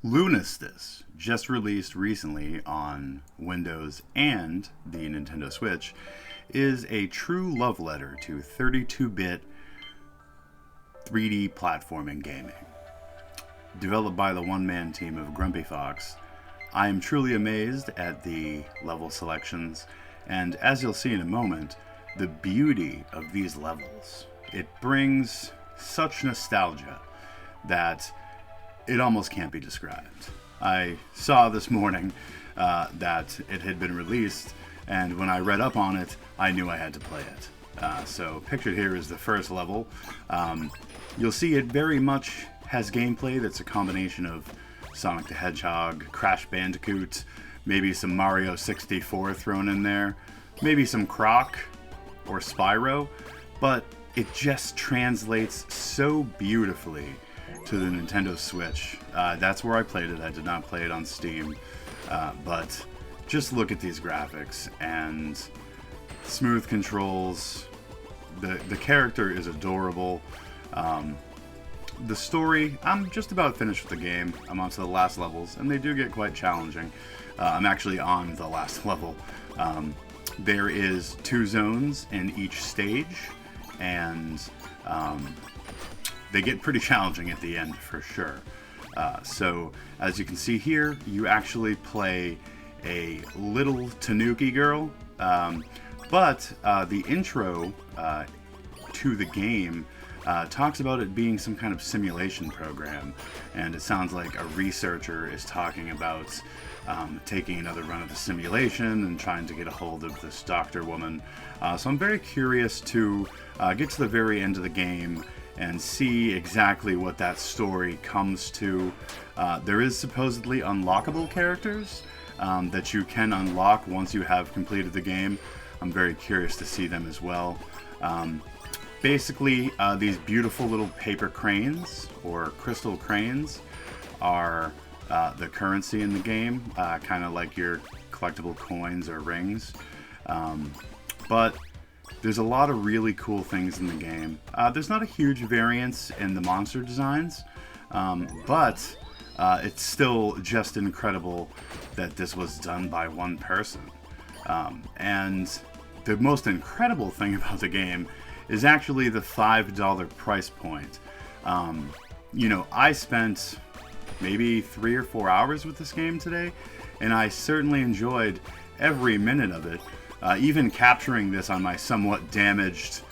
Lunistice, just released recently on Windows and the Nintendo Switch, is a true love letter to 32-bit 3D platforming gaming. Developed by the one-man team of Grumpy Fox, I am truly amazed at the level selections, and as you'll see in a moment, the beauty of these levels. It brings such nostalgia that it almost can't be described. I saw this morning that it had been released, and when I read up on it, I knew I had to play it. So pictured here is the first level. You'll see it very much has gameplay that's a combination of Sonic the Hedgehog, Crash Bandicoot, maybe some Mario 64 thrown in there, maybe some Croc or Spyro, but it just translates so beautifully to the Nintendo Switch. That's where I played it. I did not play it on Steam, but just look at these graphics and smooth controls. The character is adorable. The story, I'm just about finished with the game. I'm on to the last levels, and they do get quite challenging. I'm actually on the last level. There is 2 zones in each stage, and they get pretty challenging at the end for sure. So, as you can see here, you actually play a little Tanuki girl, but the intro to the game talks about it being some kind of simulation program, and it sounds like a researcher is talking about taking another run of the simulation and trying to get a hold of this doctor woman. So I'm very curious to get to the very end of the game and see exactly what that story comes to. There is supposedly unlockable characters that you can unlock once you have completed the game. I'm very curious to see them as well. Basically, these beautiful little paper cranes, or crystal cranes, are the currency in the game, kind of like your collectible coins or rings. But there's a lot of really cool things in the game. There's not a huge variance in the monster designs, but it's still just incredible that this was done by one person. And the most incredible thing about the game is actually the $5 price point. I spent maybe 3 or 4 hours with this game today, and I certainly enjoyed every minute of it. Even capturing this on my somewhat damaged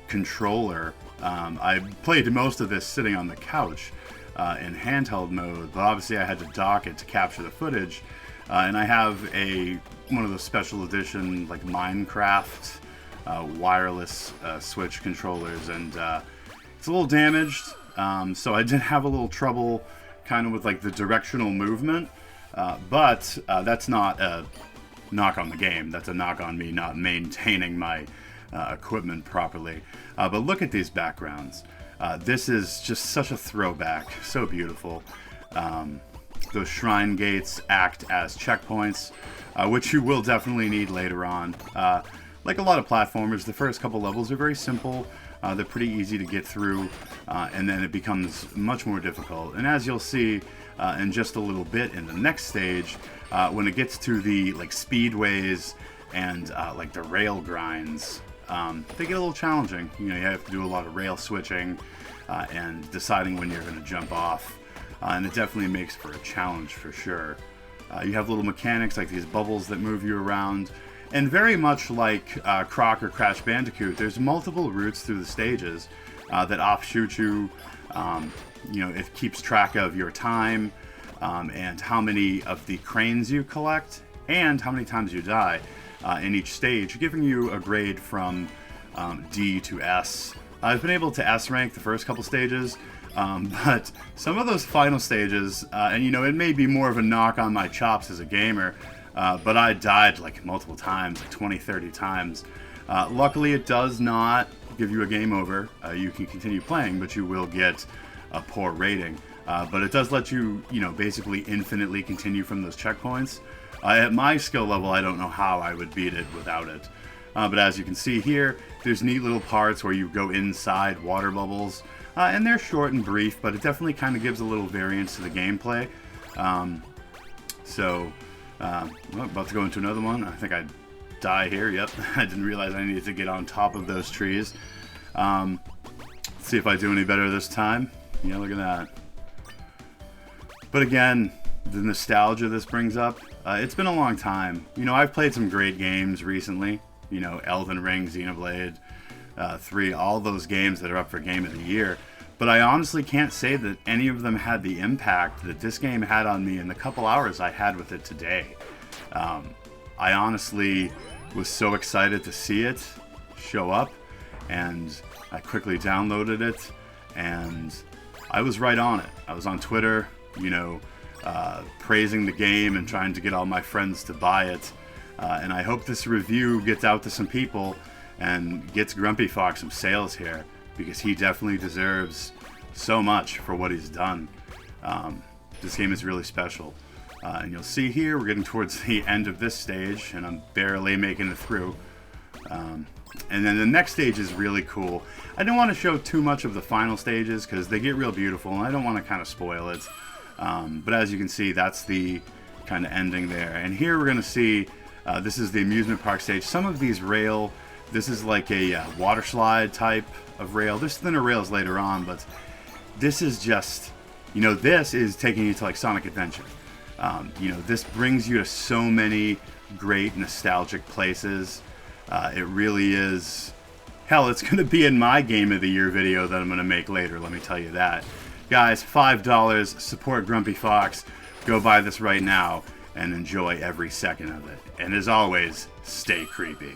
controller. I played most of this sitting on the couch in handheld mode, but obviously I had to dock it to capture the footage. And I have one of those special edition like Minecraft wireless Switch controllers, and it's a little damaged, so I did have a little trouble kind of with like the directional movement, but that's not a knock on the game. That's a knock on me not maintaining my equipment properly. But look at these backgrounds. This is just such a throwback, so beautiful. Those shrine gates act as checkpoints, which you will definitely need later on. Like a lot of platformers, the first couple levels are very simple. They're pretty easy to get through, and then it becomes much more difficult. And as you'll see in just a little bit in the next stage, when it gets to the like speedways and like the rail grinds, they get a little challenging. You have to do a lot of rail switching and deciding when you're going to jump off, and it definitely makes for a challenge for sure. You have little mechanics like these bubbles that move you around. And very much like Croc or Crash Bandicoot, there's multiple routes through the stages that offshoot you. It keeps track of your time and how many of the cranes you collect and how many times you die in each stage, giving you a grade from D to S. I've been able to S rank the first couple stages, but some of those final stages, and it may be more of a knock on my chops as a gamer, but I died like multiple times, like 20, 30 times. Luckily, it does not give you a game over. You can continue playing, but you will get a poor rating. But it does let you, basically infinitely continue from those checkpoints. At my skill level, I don't know how I would beat it without it. But as you can see here, there's neat little parts where you go inside water bubbles. And they're short and brief, but it definitely kind of gives a little variance to the gameplay. Well, about to go into another one. I think I die here. Yep, I didn't realize I needed to get on top of those trees. Let's see if I do any better this time. Yeah, look at that. But again, the nostalgia this brings up, it's been a long time. You know, I've played some great games recently. You know, Elden Ring, Xenoblade 3, all those games that are up for Game of the Year. But I honestly can't say that any of them had the impact that this game had on me in the couple hours I had with it today. I honestly was so excited to see it show up, and I quickly downloaded it, and I was right on it. I was on Twitter, you know, praising the game and trying to get all my friends to buy it. And I hope this review gets out to some people and gets Grumpy Fox some sales here, because he definitely deserves so much for what he's done. This game is really special. And you'll see here, we're getting towards the end of this stage, and I'm barely making it through. And then the next stage is really cool. I don't want to show too much of the final stages, because they get real beautiful, and I don't want to kind of spoil it. But as you can see, that's the kind of ending there. And here we're going to see, this is the amusement park stage. Some of these rail, this is like a water slide type of rail. There's thinner rails later on, but this is just, you know, this is taking you to like Sonic Adventure. You know, this brings you to so many great nostalgic places. It really is. Hell, it's going to be in my Game of the Year video that I'm going to make later, let me tell you that. Guys, $5, support Grumpy Fox. Go buy this right now and enjoy every second of it. And as always, stay creepy.